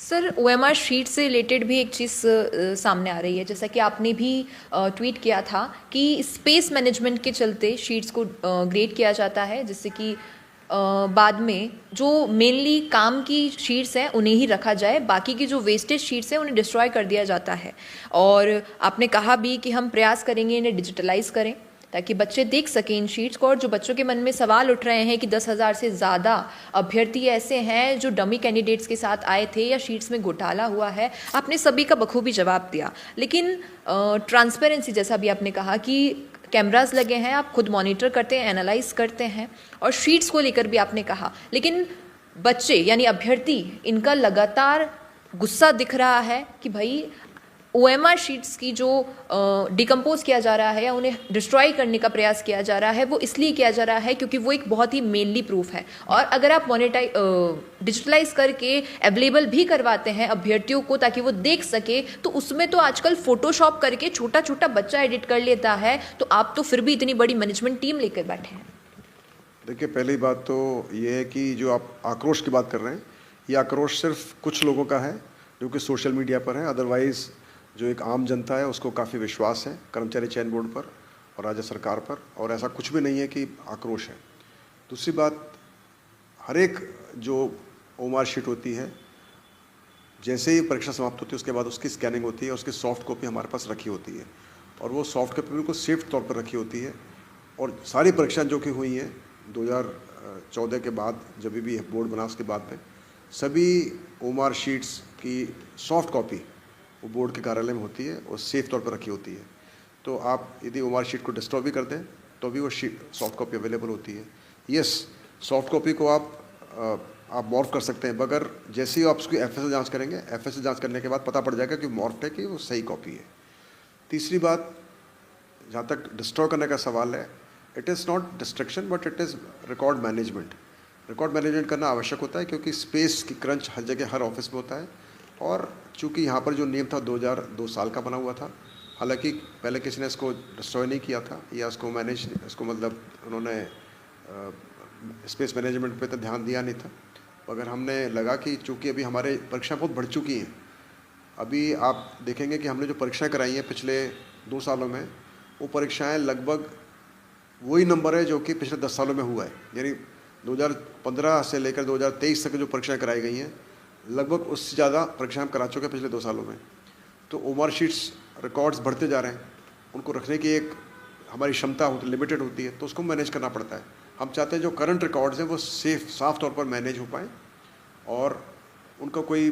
Sir OMR sheet से related भी एक चीज़ सामने आ रही है, जैसा कि आपने भी ट्वीट किया था कि स्पेस मैनेजमेंट के चलते शीट्स को ग्रेड किया जाता है, जिससे कि बाद में जो मेनली काम की शीट्स हैं उन्हें ही रखा जाए, बाकी की जो वेस्टेज शीट्स हैं उन्हें डिस्ट्रॉय कर दिया जाता है। और आपने कहा भी कि हम प्रयास करेंगे इन्हें डिजिटलाइज करें ताकि बच्चे देख सकें इन शीट्स को। और जो बच्चों के मन में सवाल उठ रहे हैं कि 10,000 से ज़्यादा अभ्यर्थी ऐसे हैं जो डमी कैंडिडेट्स के साथ आए थे या शीट्स में घोटाला हुआ है, आपने सभी का बखूबी जवाब दिया। लेकिन ट्रांसपेरेंसी, जैसा भी आपने कहा कि कैमरास लगे हैं, आप खुद मॉनिटर करते हैं, एनालाइज करते हैं, और शीट्स को लेकर भी आपने कहा, लेकिन बच्चे यानी अभ्यर्थी, इनका लगातार गुस्सा दिख रहा है कि भाई ओएमआर शीट्स की जो डिकम्पोज किया जा रहा है या उन्हें डिस्ट्रॉय करने का प्रयास किया जा रहा है, वो इसलिए किया जा रहा है क्योंकि वो एक बहुत ही मेनली प्रूफ है। और अगर आप डिजिटलाइज करके अवेलेबल भी करवाते हैं अभ्यर्थियों को ताकि वो देख सके, तो उसमें तो आजकल फोटोशॉप करके छोटा छोटा बच्चा एडिट कर लेता है, तो आप तो फिर भी इतनी बड़ी मैनेजमेंट टीम लेकर बैठे हैं। देखिए, पहली बात तो ये है कि जो आप आक्रोश की बात कर रहे हैं, ये आक्रोश सिर्फ कुछ लोगों का है जो कि सोशल मीडिया पर है। अदरवाइज़ जो एक आम जनता है उसको काफ़ी विश्वास है कर्मचारी चयन बोर्ड पर और राज्य सरकार पर, और ऐसा कुछ भी नहीं है कि आक्रोश है। दूसरी बात, हर एक जो ओएमआर शीट होती है, जैसे ही परीक्षा समाप्त होती है उसके बाद उसकी स्कैनिंग होती है, उसकी सॉफ्ट कॉपी हमारे पास रखी होती है, और वो सॉफ्ट कॉपी बिल्कुल सेफ तौर पर रखी होती है। और सारी परीक्षाएं जो कि हुई हैं 2014 के बाद, जब भी बोर्ड बना उसके बाद में, सभी ओएमआर शीट्स की सॉफ्ट कॉपी वो बोर्ड के कार्यालय में होती है और सेफ तौर पर रखी होती है। तो आप यदि ओएमआर शीट को डिस्ट्रॉय भी कर दें तो भी वो सॉफ्ट कॉपी अवेलेबल होती है। यस, सॉफ्ट कॉपी को आप मॉर्फ कर सकते हैं, मगर जैसे ही आप उसकी एफएसएल जांच करेंगे, एफएसएल जांच करने के बाद पता पड़ जाएगा कि मॉर्फ है कि वो सही कॉपी है। तीसरी बात, जहाँ तक डिस्ट्रॉय करने का सवाल है, it is not destruction but it is record management. Record management करना आवश्यक होता है क्योंकि स्पेस की क्रंच हर जगह, हर ऑफिस में होता है। और चूँकि यहाँ पर जो नियम था 2002 साल का बना हुआ था, हालांकि पहले किसी ने इसको डिस्ट्रॉय नहीं किया था या इसको मतलब उन्होंने स्पेस मैनेजमेंट पे तो ध्यान दिया नहीं था, मगर हमने लगा कि चूँकि अभी हमारे परीक्षाएँ बहुत बढ़ चुकी हैं, अभी आप देखेंगे कि हमने जो परीक्षाएँ कराई हैं पिछले 2 सालों में, वो परीक्षाएँ लगभग वही नंबर है जो कि पिछले 10 सालों में हुआ है। यानी 2015 से लेकर 2023 तक जो परीक्षाएँ कराई गई हैं, लगभग उससे ज़्यादा परीक्षाएँ हम करा चुके हैं पिछले 2 सालों में। तो ओएमआर शीट्स रिकॉर्ड्स बढ़ते जा रहे हैं, उनको रखने की एक हमारी क्षमता लिमिटेड होती है, तो उसको मैनेज करना पड़ता है। हम चाहते हैं जो करंट रिकॉर्ड्स हैं वो साफ तौर पर मैनेज हो पाएँ और उनका कोई